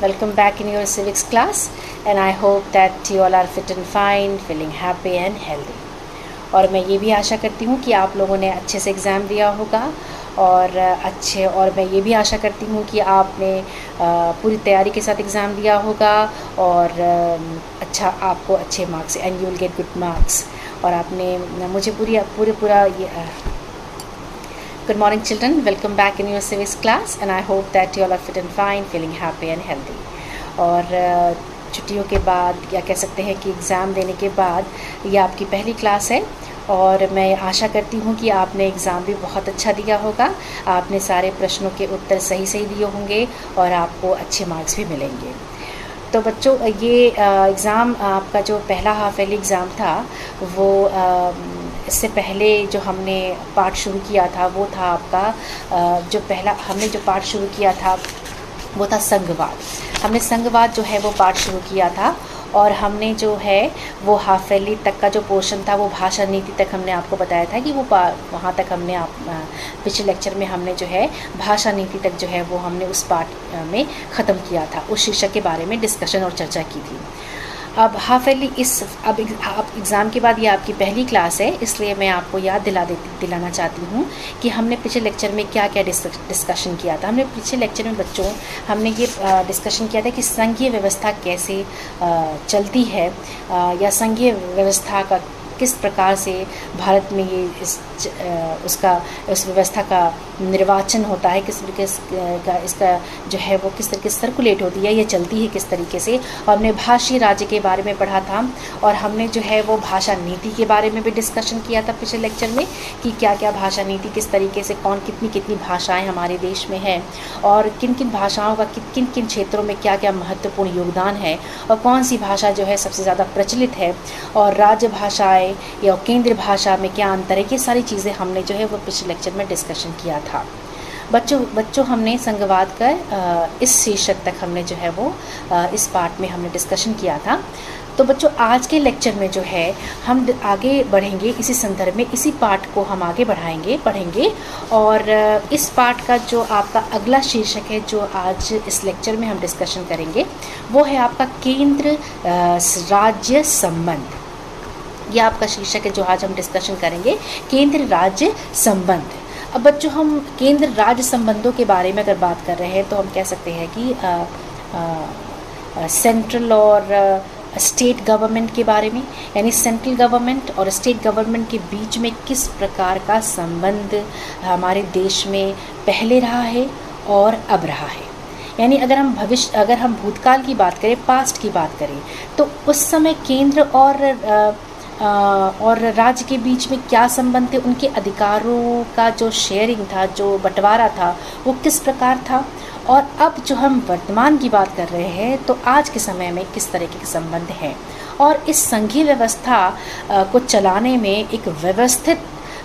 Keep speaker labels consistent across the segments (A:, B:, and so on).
A: Welcome back in your civics class, and I hope that you all are fit and fine, feeling happy and healthy. और मैं ये भी आशा करती हूँ कि आप लोगों ने अच्छे से एग्ज़ाम दिया होगा और मैं ये भी आशा करती हूँ कि आपने पूरी तैयारी के साथ एग्ज़ाम दिया होगा और आपको अच्छे marks and you will get good marks. और आपने मुझे पूरा Good morning children, welcome back in your civics class and I hope that you all are fit and fine, feeling happy and healthy. और छुट्टियों के बाद या कह सकते हैं कि एग्ज़ाम देने के बाद ये आपकी पहली क्लास है और मैं आशा करती हूँ कि आपने एग्ज़ाम भी बहुत अच्छा दिया होगा। आपने सारे प्रश्नों के उत्तर सही दिए होंगे और आपको अच्छे मार्क्स भी मिलेंगे। तो बच्चों, ये एग्ज़ाम आपका जो पहला हाफ ईयरली एग्ज़ाम था वो इससे पहले जो हमने पार्ट शुरू किया था वो था आपका हमने जो पार्ट शुरू किया था वो था संघवाद। हमने संघवाद जो है वो पार्ट शुरू किया था और हमने जो है वो हाफ ईयरली तक का जो पोर्शन था वो भाषा नीति तक हमने आपको बताया था कि वो वहाँ तक हमने पिछले लेक्चर में हमने जो है भाषा नीति तक जो है वो हमने उस पार्ट में ख़त्म किया था, उस शीर्षक के बारे में डिस्कशन और चर्चा की थी। अब हाफ ईयरली अब एग्ज़ाम के बाद ये आपकी पहली क्लास है, इसलिए मैं आपको याद दिलाना चाहती हूँ कि हमने पिछले लेक्चर में क्या क्या डिस्कशन किया था। हमने पिछले लेक्चर में बच्चों हमने ये डिस्कशन किया था कि संघीय व्यवस्था कैसे चलती है या संघीय व्यवस्था का किस प्रकार से भारत में ये उस व्यवस्था का निर्वाचन होता है, किस तरीके का इसका जो है वो किस तरीके से सर्कुलेट होती है, ये चलती है किस तरीके से। और हमने भाषीय राज्य के बारे में पढ़ा था और हमने जो है वो भाषा नीति के बारे में भी डिस्कशन किया था पिछले लेक्चर में कि क्या क्या भाषा नीति किस तरीके से कितनी भाषाएँ हमारे देश में हैं और किन किन भाषाओं का किन किन क्षेत्रों में क्या क्या महत्वपूर्ण योगदान है और कौन सी भाषा जो है सबसे ज़्यादा प्रचलित है और राज्य भाषाएँ या केंद्रीय भाषा में क्या अंतर है। ये सारी चीज़ें हमने जो है वो पिछले लेक्चर में डिस्कशन किया था। बच्चों हमने संघवाद का इस शीर्षक तक हमने जो है वो इस पार्ट में हमने डिस्कशन किया था। तो बच्चों, आज के लेक्चर में जो है हम आगे बढ़ेंगे इसी संदर्भ में, इसी पार्ट को हम आगे पढ़ेंगे और इस पार्ट का जो आपका अगला शीर्षक है जो आज इस लेक्चर में हम डिस्कशन करेंगे वो है आपका केंद्र राज्य संबंध। यह आपका शीर्षक है जो आज हम डिस्कशन करेंगे, केंद्र राज्य संबंध। अब बच्चों, हम केंद्र राज्य संबंधों के बारे में अगर बात कर रहे हैं तो हम कह सकते हैं कि सेंट्रल और स्टेट गवर्नमेंट के बारे में, यानी सेंट्रल गवर्नमेंट और स्टेट गवर्नमेंट के बीच में किस प्रकार का संबंध हमारे देश में पहले रहा है और अब रहा है। यानी अगर हम भूतकाल की बात करें, पास्ट की बात करें, तो उस समय केंद्र और राज्य के बीच में क्या संबंध थे, उनके अधिकारों का जो शेयरिंग था, जो बंटवारा था, वो किस प्रकार था। और अब जो हम वर्तमान की बात कर रहे हैं तो आज के समय में किस तरह के संबंध हैं और इस संघीय व्यवस्था को चलाने में, एक व्यवस्थित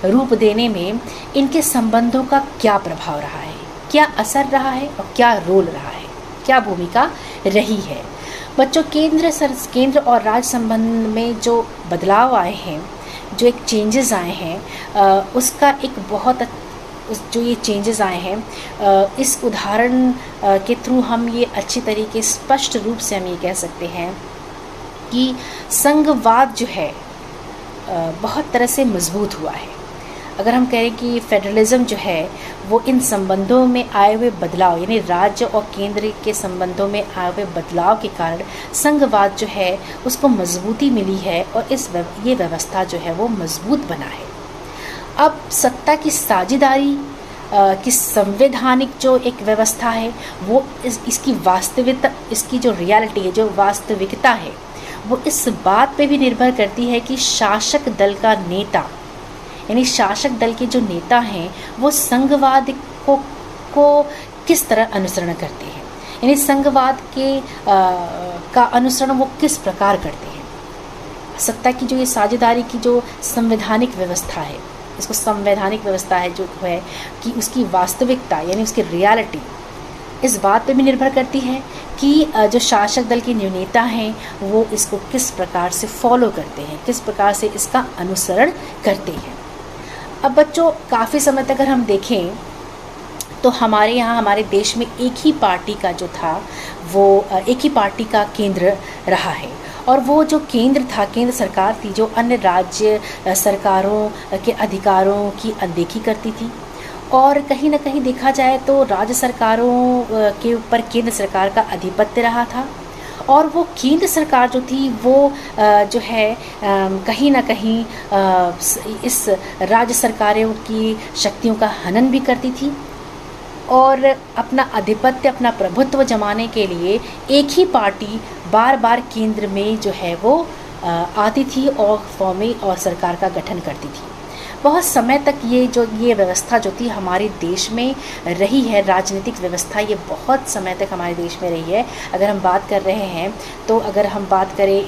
A: रूप देने में इनके संबंधों का क्या प्रभाव रहा है, क्या असर रहा है और क्या रोल रहा है, क्या भूमिका रही है। बच्चों, केंद्र और राज्य संबंध में जो बदलाव आए हैं, जो एक चेंजेस आए हैं, उसका एक जो ये चेंजेस आए हैं, इस उदाहरण के थ्रू हम ये अच्छी तरीके स्पष्ट रूप से हम ये कह सकते हैं कि संघवाद जो है बहुत तरह से मजबूत हुआ है। अगर हम कहें कि फेडरलिज्म जो है वो इन संबंधों में आए हुए बदलाव, यानी राज्य और केंद्र के संबंधों में आए हुए बदलाव के कारण संघवाद जो है उसको मजबूती मिली है और ये व्यवस्था जो है वो मजबूत बना है। अब सत्ता की साझेदारी की संवैधानिक जो एक व्यवस्था है वो इसकी वास्तविकता, इसकी जो रियलिटी है, जो वास्तविकता है, वो इस बात पे भी निर्भर करती है कि शासक दल का नेता, यानी शासक दल के जो नेता हैं वो संघवाद को किस तरह अनुसरण करते हैं, यानी संघवाद का अनुसरण वो किस प्रकार करते हैं। सत्ता की जो ये साझेदारी की जो संवैधानिक व्यवस्था है, इसको संवैधानिक व्यवस्था है जो है कि उसकी वास्तविकता यानी उसकी रियलिटी इस बात पे भी निर्भर करती है कि जो शासक दल के नेता हैं वो इसको किस प्रकार से फॉलो करते हैं, किस प्रकार से इसका अनुसरण करते हैं। अब बच्चों, काफ़ी समय तक अगर हम देखें तो हमारे यहाँ हमारे देश में एक ही पार्टी का जो था वो एक ही पार्टी का केंद्र रहा है, और वो जो केंद्र था, केंद्र सरकार थी, जो अन्य राज्य सरकारों के अधिकारों की अनदेखी करती थी। और कहीं ना कहीं देखा जाए तो राज्य सरकारों के ऊपर केंद्र सरकार का आधिपत्य रहा था, और वो केंद्र सरकार जो थी वो जो है कहीं ना कहीं इस राज्य सरकारों की शक्तियों का हनन भी करती थी, और अपना आधिपत्य, अपना प्रभुत्व जमाने के लिए एक ही पार्टी बार बार केंद्र में जो है वो आती थी और कौमी और सरकार का गठन करती थी। बहुत समय तक ये व्यवस्था जो थी हमारे देश में रही है, राजनीतिक व्यवस्था ये बहुत समय तक हमारे देश में रही है। अगर हम बात कर रहे हैं तो अगर हम बात करें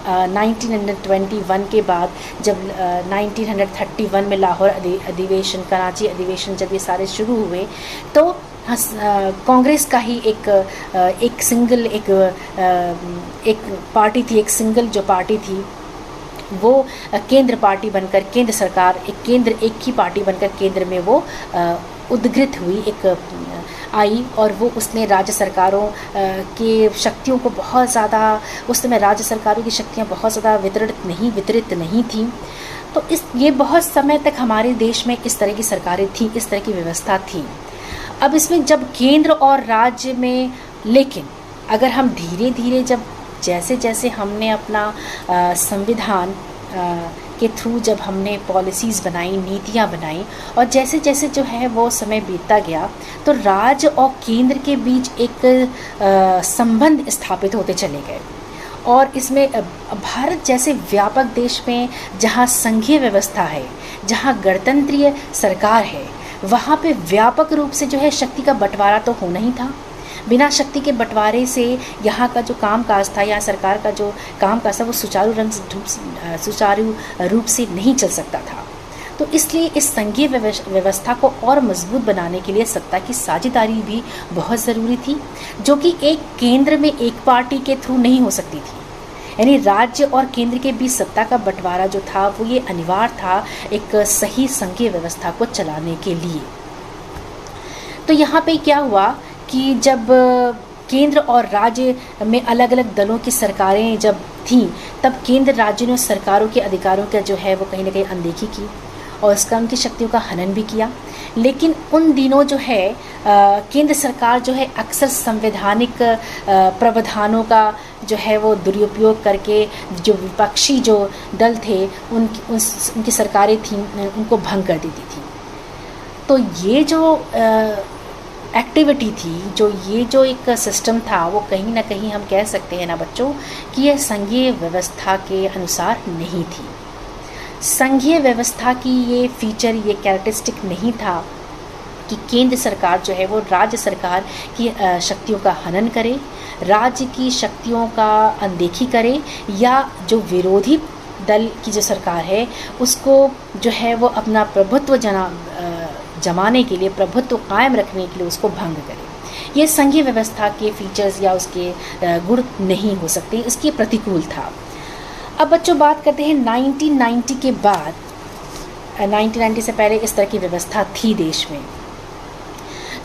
A: 1921 के बाद, जब 1931 में लाहौर अधिवेशन, कराची अधिवेशन जब ये सारे शुरू हुए, तो कांग्रेस का ही एक सिंगल एक पार्टी थी, एक सिंगल जो पार्टी थी वो केंद्र पार्टी बनकर, केंद्र सरकार एक ही पार्टी बनकर केंद्र में वो उद्घृत हुई, आई, और वो उसने राज्य सरकारों के शक्तियों को बहुत ज़्यादा, उस समय राज्य सरकारों की शक्तियाँ बहुत ज़्यादा वितरित नहीं थी। तो ये बहुत समय तक हमारे देश में इस तरह की सरकारें थी, इस तरह की व्यवस्था थी। अब इसमें जब केंद्र और राज्य में, लेकिन अगर हम धीरे धीरे जैसे जैसे हमने अपना संविधान के थ्रू जब हमने पॉलिसीज़ बनाई, नीतियाँ बनाई, और जैसे जैसे जो है वो समय बीतता गया, तो राज्य और केंद्र के बीच एक संबंध स्थापित होते चले गए। और इसमें भारत जैसे व्यापक देश में जहाँ संघीय व्यवस्था है, जहाँ गणतंत्रीय सरकार है, वहाँ पे व्यापक रूप से जो है शक्ति का बंटवारा तो होना ही था। बिना शक्ति के बंटवारे से यहाँ का जो कामकाज था, यहाँ सरकार का जो कामकाज था, वो सुचारू रूप से नहीं चल सकता था। तो इसलिए इस संघीय व्यवस्था को और मजबूत बनाने के लिए सत्ता की साझेदारी भी बहुत ज़रूरी थी, जो कि एक केंद्र में एक पार्टी के थ्रू नहीं हो सकती थी। यानी राज्य और केंद्र के बीच सत्ता का बंटवारा जो था वो ये अनिवार्य था एक सही संघीय व्यवस्था को चलाने के लिए। तो यहाँ पे क्या हुआ कि जब केंद्र और राज्य में अलग अलग दलों की सरकारें जब थीं, तब केंद्र राज्यों ने सरकारों के अधिकारों का जो है वो कहीं ना कहीं अनदेखी की और इसका उनकी शक्तियों का हनन भी किया। लेकिन उन दिनों जो है केंद्र सरकार जो है अक्सर संवैधानिक प्रावधानों का जो है वो दुरुपयोग करके जो विपक्षी जो दल थे उनकी सरकारें थीं उनको भंग कर देती थी। तो ये जो एक्टिविटी थी, ये जो एक सिस्टम था, वो कहीं ना कहीं हम कह सकते हैं ना बच्चों कि यह संघीय व्यवस्था के अनुसार नहीं थी। संघीय व्यवस्था की ये फीचर, ये कैरेक्टरिस्टिक नहीं था कि केंद्र सरकार जो है वो राज्य सरकार की शक्तियों का हनन करे, राज्य की शक्तियों का अनदेखी करे, या जो विरोधी दल की जो सरकार है उसको जो है वो अपना प्रभुत्व जमाने के लिए, प्रभुत्व कायम रखने के लिए उसको भंग करे। ये संघीय व्यवस्था के फीचर्स या उसके गुण नहीं हो सकते, इसके प्रतिकूल था। अब बच्चों बात करते हैं 1990 के बाद। 1990 से पहले इस तरह की व्यवस्था थी देश में।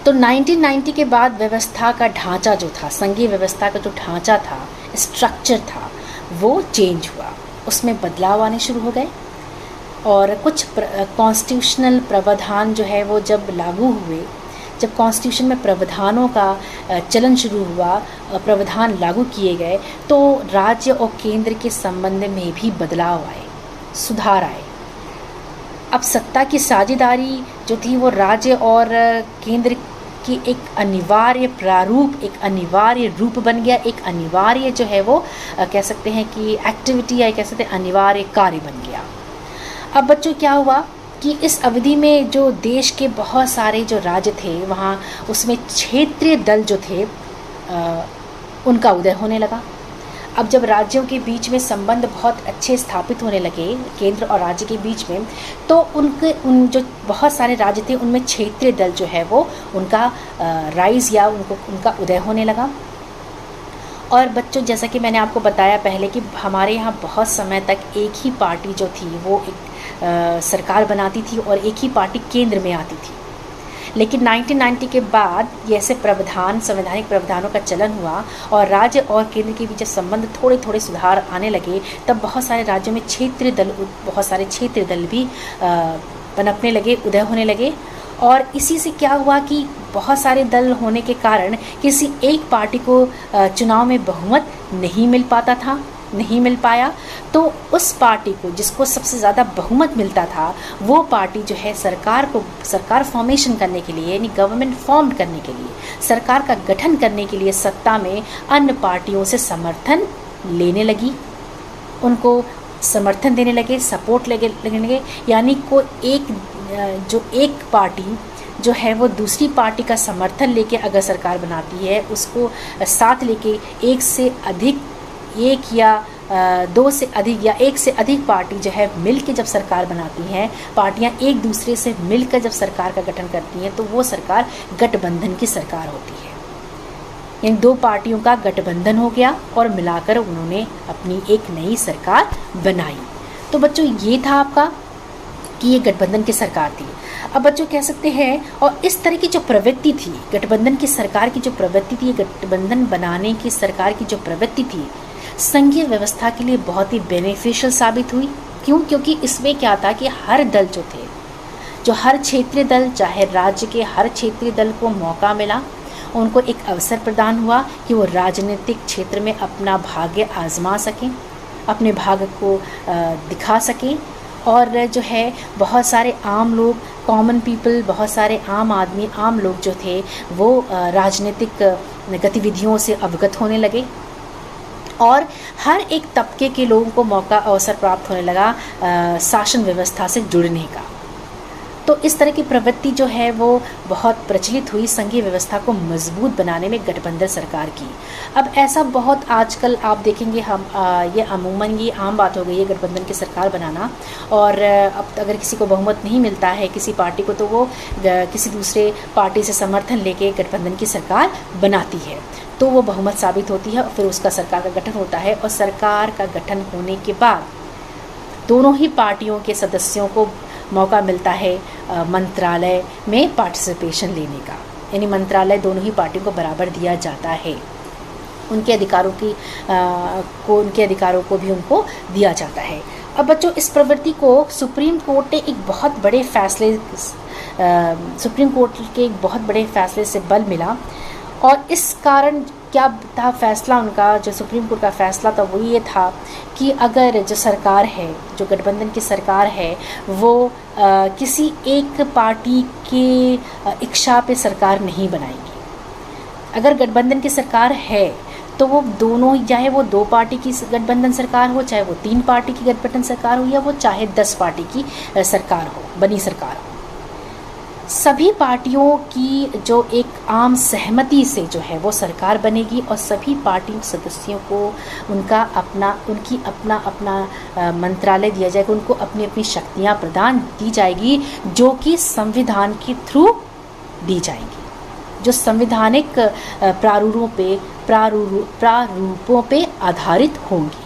A: तो 1990 के बाद व्यवस्था का ढांचा जो था, संघीय व्यवस्था का जो ढांचा था, स्ट्रक्चर था, वो चेंज हुआ, उसमें बदलाव आने शुरू हो गए। और कुछ कॉन्स्टिट्यूशनल प्रावधान जो है वो जब लागू हुए, जब कॉन्स्टिट्यूशन में प्रावधानों का चलन शुरू हुआ, प्रावधान लागू किए गए, तो राज्य और केंद्र के संबंध में भी बदलाव आए, सुधार आए। अब सत्ता की साझेदारी जो थी वो राज्य और केंद्र की एक अनिवार्य प्रारूप, एक अनिवार्य रूप बन गया, एक अनिवार्य जो है वो कह सकते हैं कि एक्टिविटी या कह सकते हैं अनिवार्य कार्य बन गया। अब बच्चों क्या हुआ कि इस अवधि में जो देश के बहुत सारे जो राज्य थे वहाँ उसमें क्षेत्रीय दल जो थे उनका उदय होने लगा। अब जब राज्यों के बीच में संबंध बहुत अच्छे स्थापित होने लगे केंद्र और राज्य के बीच में, तो उन जो बहुत सारे राज्य थे उनमें क्षेत्रीय दल जो है वो उनका राइज या उनका उदय होने लगा। और बच्चों जैसा कि मैंने आपको बताया पहले कि हमारे यहाँ बहुत समय तक एक ही पार्टी जो थी वो एक सरकार बनाती थी और एक ही पार्टी केंद्र में आती थी। लेकिन 1990 के बाद ये ऐसे प्रावधान, संवैधानिक प्रावधानों का चलन हुआ और राज्य और केंद्र के बीच संबंध थोड़े थोड़े सुधार आने लगे, तब बहुत सारे राज्यों में बहुत सारे क्षेत्रीय दल भी पनपने लगे, उदय होने लगे। और इसी से क्या हुआ कि बहुत सारे दल होने के कारण किसी एक पार्टी को चुनाव में बहुमत नहीं मिल पाया, तो उस पार्टी को जिसको सबसे ज़्यादा बहुमत मिलता था, वो पार्टी जो है सरकार फॉर्मेशन करने के लिए, यानी गवर्नमेंट फॉर्म करने के लिए, सरकार का गठन करने के लिए सत्ता में अन्य पार्टियों से समर्थन लेने लगी, उनको समर्थन देने लगे, सपोर्ट लगने लगे। यानी एक पार्टी जो है वो दूसरी पार्टी का समर्थन लेके अगर सरकार बनाती है, उसको साथ लेके एक से अधिक पार्टी जो है मिलके जब सरकार बनाती हैं, पार्टियां एक दूसरे से मिलकर जब सरकार का गठन करती हैं, तो वो सरकार गठबंधन की सरकार होती है। इन दो पार्टियों का गठबंधन हो गया और मिलाकर उन्होंने अपनी एक नई सरकार बनाई। तो बच्चों ये था आपका कि ये गठबंधन की सरकार थी। अब बच्चों कह सकते हैं, और इस तरह की जो प्रवृत्ति थी, गठबंधन की सरकार की जो प्रवृत्ति थी, गठबंधन बनाने की सरकार की जो प्रवृत्ति थी, संघीय व्यवस्था के लिए बहुत ही बेनिफिशियल साबित हुई। क्यों? क्योंकि इसमें क्या था कि हर दल जो हर क्षेत्रीय दल, चाहे राज्य के हर क्षेत्रीय दल को मौका मिला, उनको एक अवसर प्रदान हुआ कि वो राजनीतिक क्षेत्र में अपना भाग्य आजमा सकें, अपने भाग्य को दिखा सकें। और जो है बहुत सारे आम लोग, कॉमन पीपल, बहुत सारे आम आदमी, आम लोग जो थे वो राजनीतिक गतिविधियों से अवगत होने लगे और हर एक तबके के लोगों को अवसर प्राप्त होने लगा शासन व्यवस्था से जुड़ने का। तो इस तरह की प्रवृत्ति जो है वो बहुत प्रचलित हुई संघीय व्यवस्था को मजबूत बनाने में गठबंधन सरकार की। अब ऐसा बहुत आजकल आप देखेंगे, ये अमूमन ये आम बात हो गई है गठबंधन की सरकार बनाना। और अब अगर किसी को बहुमत नहीं मिलता है किसी पार्टी को, तो वो किसी दूसरे पार्टी से समर्थन लेके गठबंधन की सरकार बनाती है, तो वो बहुमत साबित होती है और फिर उसका सरकार का गठन होता है। और सरकार का गठन होने के बाद दोनों ही पार्टियों के सदस्यों को मौका मिलता है मंत्रालय में पार्टिसिपेशन लेने का, यानी मंत्रालय दोनों ही पार्टियों को बराबर दिया जाता है, उनके अधिकारों को भी उनको दिया जाता है। अब बच्चों इस प्रवृत्ति को सुप्रीम कोर्ट के एक बहुत बड़े फैसले से बल मिला। और इस कारण क्या था फैसला उनका, जो सुप्रीम कोर्ट का फैसला था वो ये था कि अगर जो सरकार है, जो गठबंधन की सरकार है, वो किसी एक पार्टी के इच्छा पे सरकार नहीं बनाएगी। अगर गठबंधन की सरकार है तो वो दोनों, चाहे वो 2 पार्टी की गठबंधन सरकार हो, चाहे वो 3 पार्टी की गठबंधन सरकार हो, या वो चाहे 10 पार्टी की सरकार हो, बनी सरकार हो, सभी पार्टियों की जो एक आम सहमति से जो है वो सरकार बनेगी और सभी पार्टी सदस्यों को उनकी अपना मंत्रालय दिया जाएगा, उनको अपनी अपनी शक्तियां प्रदान की जाएगी, जो कि संविधान के थ्रू दी जाएंगी, जो संवैधानिक प्रारूपों पे आधारित होंगी।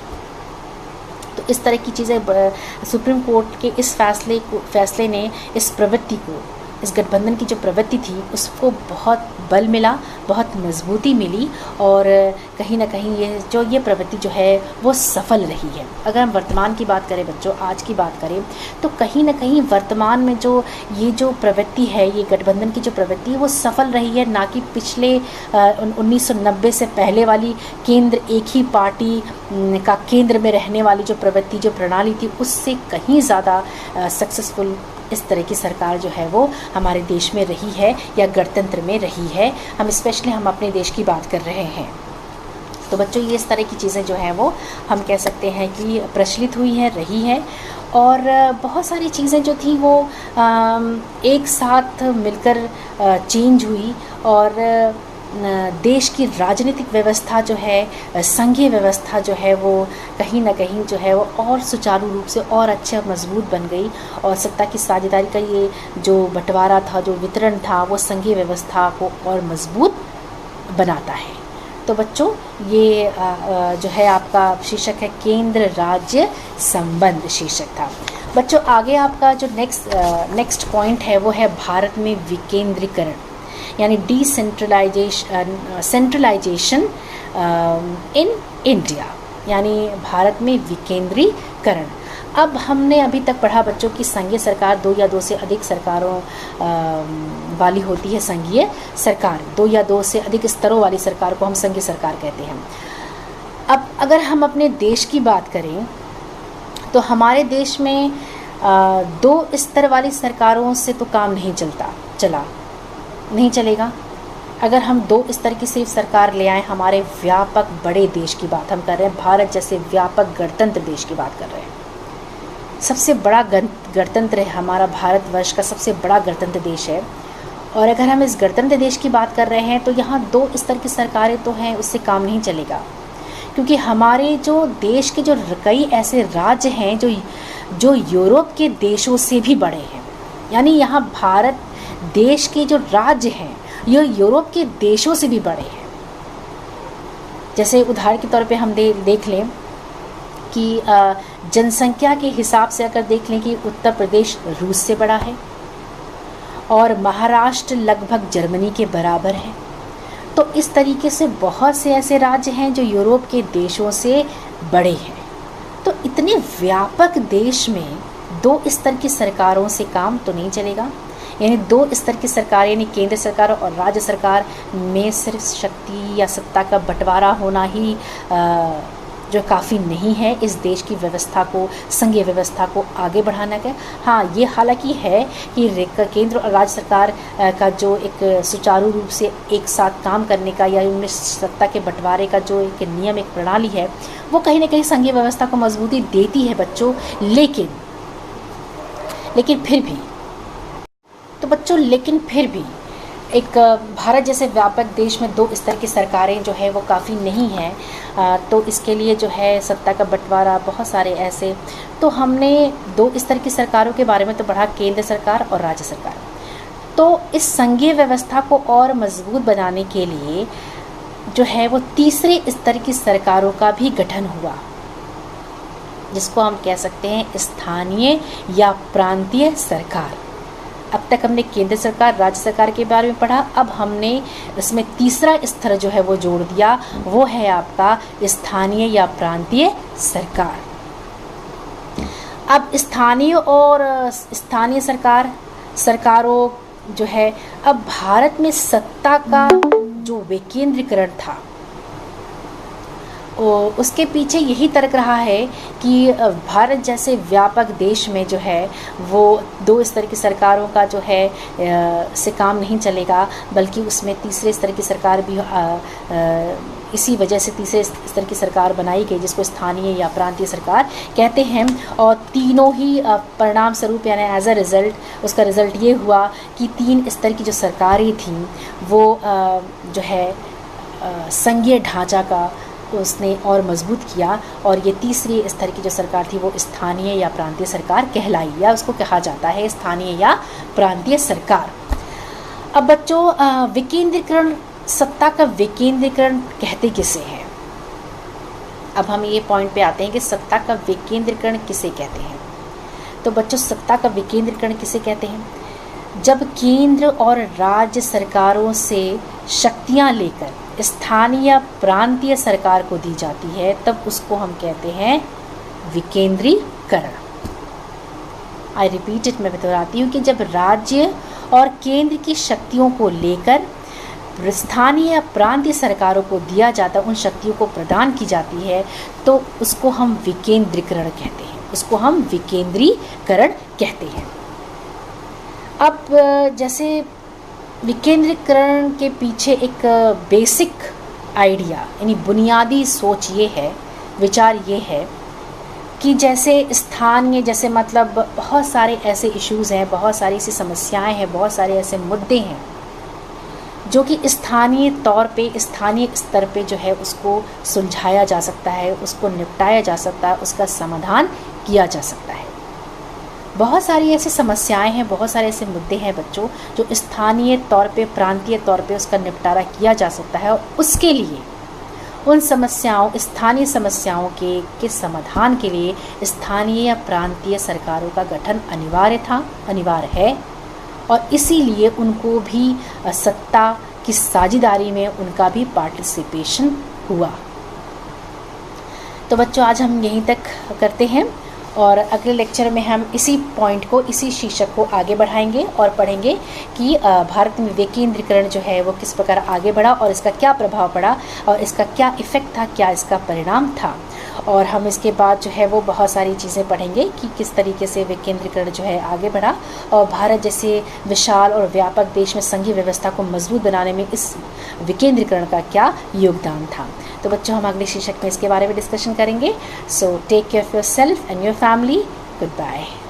A: तो इस तरह की चीज़ें सुप्रीम कोर्ट के इस फैसले ने इस प्रवृत्ति को, इस गठबंधन की जो प्रवृत्ति थी उसको बहुत बल मिला, बहुत मजबूती मिली और कहीं ना कहीं ये प्रवृत्ति जो है वो सफल रही है। अगर हम वर्तमान की बात करें बच्चों, आज की बात करें, तो कहीं ना कहीं वर्तमान में जो प्रवृत्ति है, ये गठबंधन की जो प्रवृत्ति है वो सफल रही है, ना कि पिछले 1990 से पहले वाली एक ही पार्टी का केंद्र में रहने वाली जो प्रवृत्ति, जो प्रणाली थी, उससे कहीं ज़्यादा सक्सेसफुल इस तरह की सरकार जो है वो हमारे देश में रही है या गणतंत्र में रही है। हम अपने देश की बात कर रहे हैं। तो बच्चों ये इस तरह की चीज़ें जो हैं वो हम कह सकते हैं कि प्रचलित हुई हैं, रही हैं। और बहुत सारी चीज़ें जो थी वो एक साथ मिलकर चेंज हुई और देश की राजनीतिक व्यवस्था जो है, संघीय व्यवस्था जो है वो कहीं ना कहीं जो है वो और सुचारू रूप से और अच्छा मजबूत बन गई। और सत्ता की साझेदारी का ये जो बंटवारा था, जो वितरण था, वो संघीय व्यवस्था को और मजबूत बनाता है। तो बच्चों ये जो है आपका शीर्षक है केंद्र राज्य संबंध शीर्षक था। बच्चों आगे आपका जो नेक्स्ट पॉइंट है वो है भारत में विकेंद्रीकरण, यानी सेंट्रलाइजेशन इन इंडिया, यानी भारत में विकेंद्रीकरण। अब हमने अभी तक पढ़ा बच्चों की संघीय सरकार 2 या 2 से अधिक सरकारों वाली होती है। संघीय सरकार 2 या 2 से अधिक स्तरों वाली सरकार को हम संघीय सरकार कहते हैं। अब अगर हम अपने देश की बात करें तो हमारे देश में 2 स्तर वाली सरकारों से तो काम नहीं नहीं चलेगा। अगर हम 2 स्तर की सिर्फ सरकार ले आए, हमारे व्यापक बड़े देश की बात हम कर रहे हैं, भारत जैसे व्यापक गणतंत्र देश की बात कर रहे हैं, सबसे बड़ा गणतंत्र है हमारा भारतवर्ष का, सबसे बड़ा गणतंत्र देश है। और अगर हम इस गणतंत्र देश की बात कर रहे हैं तो यहाँ 2 स्तर की सरकारें तो हैं, उससे काम नहीं चलेगा, क्योंकि हमारे जो देश के जो कई ऐसे राज्य हैं जो यूरोप के देशों से भी बड़े हैं। यानी यहाँ भारत देश के जो राज्य हैं ये यूरोप के देशों से भी बड़े हैं। जैसे उदाहरण के तौर पे हम देख लें कि जनसंख्या के हिसाब से अगर देख लें कि उत्तर प्रदेश रूस से बड़ा है और महाराष्ट्र लगभग जर्मनी के बराबर है। तो इस तरीके से बहुत से ऐसे राज्य हैं जो यूरोप के देशों से बड़े हैं। तो इतने व्यापक देश में 2 स्तर की सरकारों से काम तो नहीं चलेगा। यानी 2 स्तर की सरकार यानी केंद्र सरकार और राज्य सरकार में सिर्फ शक्ति या सत्ता का बंटवारा होना ही जो काफ़ी नहीं है इस देश की व्यवस्था को, संघीय व्यवस्था को आगे बढ़ाने का। हाँ, ये हालांकि है कि केंद्र और राज्य सरकार का जो एक सुचारू रूप से एक साथ काम करने का या उन्हें सत्ता के बंटवारे का जो एक नियम, एक प्रणाली है, वो कहीं ना कहीं संघीय व्यवस्था को मजबूती देती है बच्चों। लेकिन फिर भी एक भारत जैसे व्यापक देश में 2 स्तर की सरकारें जो है वो काफ़ी नहीं है। तो इसके लिए जो है सत्ता का बंटवारा बहुत सारे ऐसे, तो हमने 2 स्तर की सरकारों के बारे में तो पढ़ा, केंद्र सरकार और राज्य सरकार। तो इस संघीय व्यवस्था को और मजबूत बनाने के लिए जो है वो तीसरे स्तर की सरकारों का भी गठन हुआ, जिसको हम कह सकते हैं स्थानीय या प्रांतीय सरकार। अब तक हमने केंद्र सरकार, राज्य सरकार के बारे में पढ़ा, अब हमने इसमें तीसरा स्तर जो है वो जोड़ दिया, वो है आपका स्थानीय या प्रांतीय सरकार। अब स्थानीय सरकारों जो है, अब भारत में सत्ता का जो विकेंद्रीकरण था उसके पीछे यही तर्क रहा है कि भारत जैसे व्यापक देश में जो है वो 2 स्तर की सरकारों का जो है से काम नहीं चलेगा, बल्कि उसमें तीसरे स्तर की सरकार भी इसी वजह से तीसरे स्तर की सरकार बनाई गई, जिसको स्थानीय या प्रांतीय सरकार कहते हैं। और तीनों ही परिणाम स्वरूप यानी एज अ रिज़ल्ट उसका रिज़ल्ट ये हुआ कि 3 स्तर की जो सरकारें थीं वो जो है संघीय ढांचा का उसने और मजबूत किया, और ये तीसरी स्तर की जो सरकार थी वो स्थानीय या प्रांतीय सरकार कहलाई, या उसको कहा जाता है स्थानीय या प्रांतीय सरकार। अब बच्चों विकेंद्रीकरण, सत्ता का विकेंद्रीकरण कहते किसे हैं? अब हम ये पॉइंट पे आते हैं कि सत्ता का विकेंद्रीकरण किसे कहते हैं। तो बच्चों सत्ता का विकेंद्रीकरण किसे कहते हैं? जब केंद्र और राज्य सरकारों से शक्तियां लेकर स्थानीय या प्रांतीय सरकार को दी जाती है, तब उसको हम कहते हैं विकेंद्रीकरण। आई रिपीट इट, मैं दोहराती हूँ कि जब राज्य और केंद्र की शक्तियों को लेकर स्थानीय या प्रांतीय सरकारों को दिया जाता, उन शक्तियों को प्रदान की जाती है, तो उसको हम विकेंद्रीकरण कहते हैं, उसको हम विकेंद्रीकरण कहते हैं। अब जैसे विकेंद्रीकरण के पीछे एक बेसिक आइडिया यानी बुनियादी सोच ये है, विचार ये है कि जैसे स्थानीय, जैसे मतलब बहुत सारे ऐसे इश्यूज़ हैं, बहुत सारी ऐसी समस्याएं हैं, बहुत सारे ऐसे मुद्दे हैं जो कि स्थानीय तौर पे, स्थानीय स्तर पे जो है उसको सुलझाया जा सकता है, उसको निपटाया जा सकता है, उसका समाधान किया जा सकता है। बहुत सारी ऐसी समस्याएं हैं, बहुत सारे ऐसे मुद्दे हैं बच्चों जो स्थानीय तौर पे, प्रांतीय तौर पे उसका निपटारा किया जा सकता है, और उसके लिए उन समस्याओं, स्थानीय समस्याओं के समाधान के लिए स्थानीय या प्रांतीय सरकारों का गठन अनिवार्य है, और इसीलिए उनको भी सत्ता की साझेदारी में उनका भी पार्टिसिपेशन हुआ। तो बच्चों, आज हम यहीं तक करते हैं, और अगले लेक्चर में हम इसी पॉइंट को, इसी शीर्षक को आगे बढ़ाएंगे और पढ़ेंगे कि भारत में विकेंद्रीकरण जो है वो किस प्रकार आगे बढ़ा और इसका क्या प्रभाव पड़ा और इसका क्या इफ़ेक्ट था, क्या इसका परिणाम था। और हम इसके बाद जो है वो बहुत सारी चीज़ें पढ़ेंगे कि किस तरीके से विकेंद्रीकरण जो है आगे बढ़ा और भारत जैसे विशाल और व्यापक देश में संघीय व्यवस्था को मजबूत बनाने में इस विकेंद्रीकरण का क्या योगदान था। तो बच्चों, हम अगले शीर्षक में इसके बारे में डिस्कशन करेंगे। So take care of yourself and your family. Good bye.